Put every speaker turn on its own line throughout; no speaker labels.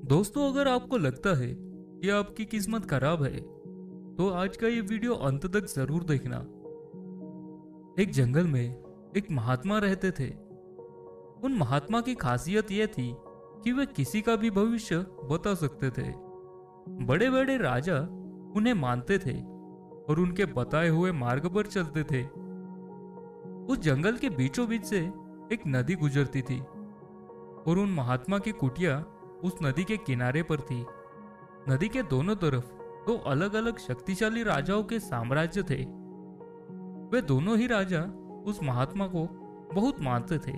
दोस्तों, अगर आपको लगता है कि आपकी किस्मत खराब है तो आज का ये वीडियो अंत तक जरूर देखना। एक जंगल में एक महात्मा रहते थे। उन महात्मा की खासियत यह थी कि वे किसी का भी भविष्य बता सकते थे। बड़े बड़े राजा उन्हें मानते थे और उनके बताए हुए मार्ग पर चलते थे। उस जंगल के बीचों बीच से एक नदी गुजरती थी और उन महात्मा की कुटिया उस नदी के किनारे पर थी। नदी के दोनों तरफ दो अलग अलग शक्तिशाली राजाओं के साम्राज्य थे। वे दोनों ही राजा उस महात्मा को बहुत मानते थे।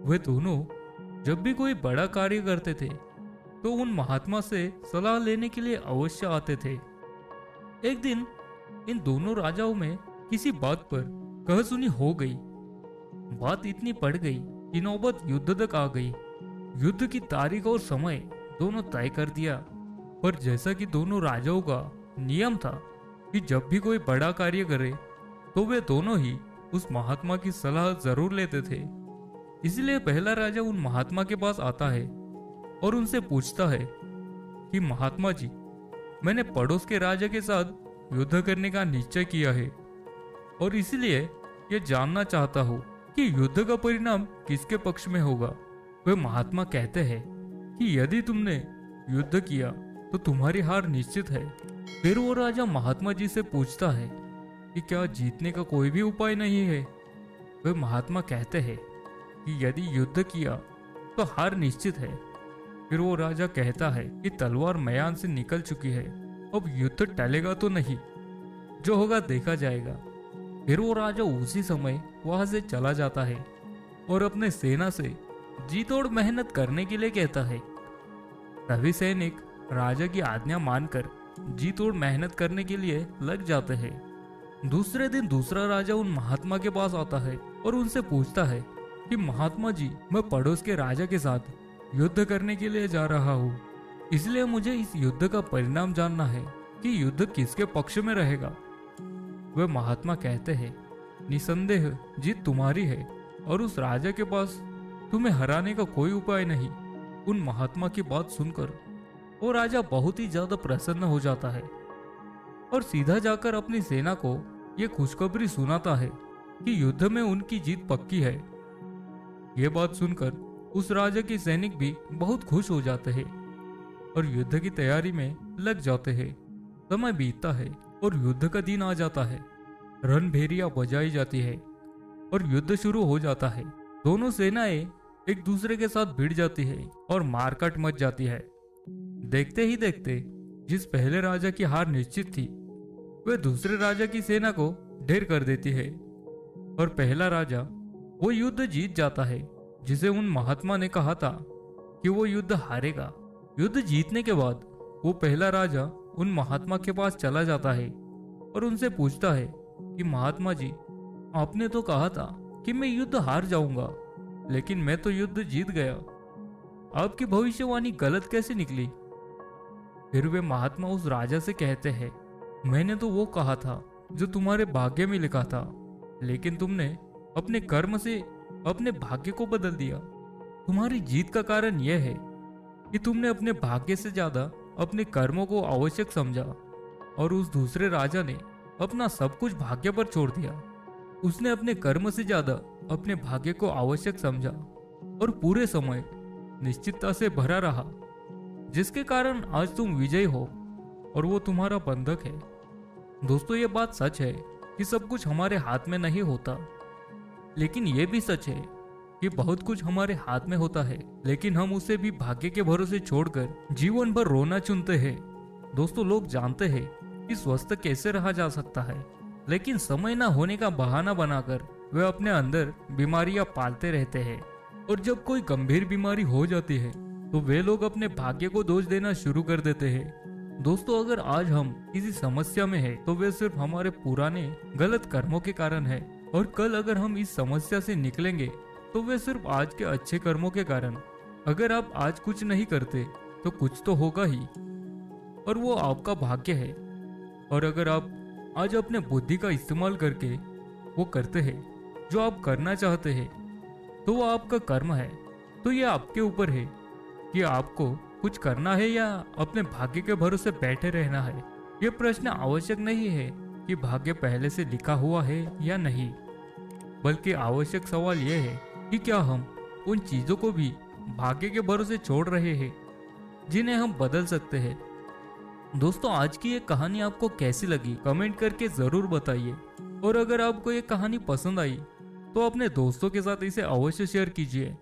वे दोनों जब भी कोई बड़ा कार्य करते थे तो उन महात्मा से सलाह लेने के लिए अवश्य आते थे। एक दिन इन दोनों राजाओं में किसी बात पर कहासुनी हो गई। बात इतनी बढ़ गई कि नौबत युद्ध तक आ गई। युद्ध की तारीख और समय दोनों तय कर दिया, पर जैसा कि दोनों राजाओं का नियम था कि जब भी कोई बड़ा कार्य करे तो वे दोनों ही उस महात्मा की सलाह जरूर लेते थे। इसलिए पहला राजा उन महात्मा के पास आता है और उनसे पूछता है कि महात्मा जी, मैंने पड़ोस के राजा के साथ युद्ध करने का निश्चय किया है और इसलिए ये जानना चाहता हूँ कि युद्ध का परिणाम किसके पक्ष में होगा। वे महात्मा कहते हैं कि यदि तुमने युद्ध किया तो तुम्हारी हार निश्चित है। फिर वो राजा महात्मा जी से पूछता है कि क्या जीतने का कोई भी उपाय नहीं है। वे महात्मा कहते हैं कि यदि युद्ध किया तो हार निश्चित है। फिर वो राजा कहता है कि तलवार मैदान से निकल चुकी है, अब युद्ध टलेगा तो नहीं, जो होगा देखा जाएगा। फिर वो राजा उसी समय वहां से चला जाता है और अपने सेना से जी तोड़ मेहनत करने के लिए कहता है। सभी सैनिक राजा की आज्ञा मानकर जी तोड़ मेहनत करने के लिए लग जाते हैं। दूसरे दिन दूसरा राजा उन महात्मा के पास आता है और उनसे पूछता है कि महात्मा जी, मैं पड़ोस के राजा के साथ युद्ध करने के लिए जा रहा हूँ, इसलिए मुझे इस युद्ध का परिणाम जानना है कि युद्ध किसके पक्ष में रहेगा। वे महात्मा कहते हैं, निसंदेह जीत तुम्हारी है और उस राजा के पास तुम्हें हराने का कोई उपाय नहीं। उन महात्मा की बात सुनकर वो राजा बहुत ही ज्यादा प्रसन्न हो जाता है और सीधा जाकर अपनी सेना को ये खुशखबरी सुनाता है कि युद्ध में उनकी जीत पक्की है। ये बात सुनकर उस राजा के सैनिक भी बहुत खुश हो जाते हैं और युद्ध की तैयारी में लग जाते हैं। समय बीतता है और युद्ध का दिन आ जाता है। रणभेरिया बजाई जाती है और युद्ध शुरू हो जाता है। दोनों सेनाएं एक दूसरे के साथ भिड़ जाती है और मारकाट मच जाती है। देखते ही देखते जिस पहले राजा की हार निश्चित थी वह दूसरे राजा की सेना को ढेर कर देती है और पहला राजा वो युद्ध जीत जाता है जिसे उन महात्मा ने कहा था कि वो युद्ध हारेगा। युद्ध जीतने के बाद वो पहला राजा उन महात्मा के पास चला जाता है और उनसे पूछता है कि महात्मा जी, आपने तो कहा था कि मैं युद्ध हार जाऊंगा, लेकिन मैं तो युद्ध जीत गया। आपकी भविष्यवाणी गलत कैसे निकली। फिर वे महात्मा उस राजा से कहते हैं, मैंने तो वो कहा था जो तुम्हारे भाग्य में लिखा था, लेकिन तुमने अपने कर्म से अपने भाग्य को बदल दिया। तुम्हारी जीत का कारण यह है कि तुमने अपने भाग्य से ज्यादा अपने कर्मों को आवश्यक समझा और उस दूसरे राजा ने अपना सब कुछ भाग्य पर छोड़ दिया। उसने अपने कर्म से ज्यादा अपने भाग्य को आवश्यक समझा और पूरे समय निश्चितता से भरा रहा, जिसके कारण आज तुम विजयी हो और वो तुम्हारा बंधक है। दोस्तों, ये बात सच है कि सब कुछ हमारे हाथ में नहीं होता, लेकिन ये भी सच है कि बहुत कुछ हमारे हाथ में होता है, लेकिन हम उसे भी भाग्य के भरोसे छोड़कर जीवन भर रोना चुनते हैं। दोस्तों, लोग जानते हैं कि स्वस्थ कैसे रहा जा सकता है, लेकिन समय न होने का बहाना बनाकर वे अपने अंदर बीमारियां पालते रहते हैं और जब कोई गंभीर बीमारी हो जाती है तो वे लोग अपने भाग्य को दोष देना शुरू कर देते हैं। दोस्तों, अगर आज हम किसी समस्या में हैं तो वे सिर्फ हमारे पुराने गलत कर्मों के कारण है और कल अगर हम इस समस्या से निकलेंगे तो वे सिर्फ आज के अच्छे कर्मों के कारण। अगर आप आज कुछ नहीं करते तो कुछ तो होगा ही और वो आपका भाग्य है, और अगर आप आज अपने बुद्धि का इस्तेमाल करके वो करते हैं जो आप करना चाहते हैं तो वो आपका कर्म है। तो ये आपके ऊपर है कि आपको कुछ करना है या अपने भाग्य के भरोसे बैठे रहना है? ये प्रश्न आवश्यक नहीं है कि भाग्य पहले से लिखा हुआ है या नहीं, बल्कि आवश्यक सवाल यह है कि क्या हम उन चीजों को भी भाग्य के भरोसे छोड़ रहे हैं जिन्हें हम बदल सकते हैं। दोस्तों, आज की ये कहानी आपको कैसी लगी कमेंट करके जरूर बताइए, और अगर आपको ये कहानी पसंद आई तो अपने दोस्तों के साथ इसे अवश्य शेयर कीजिए।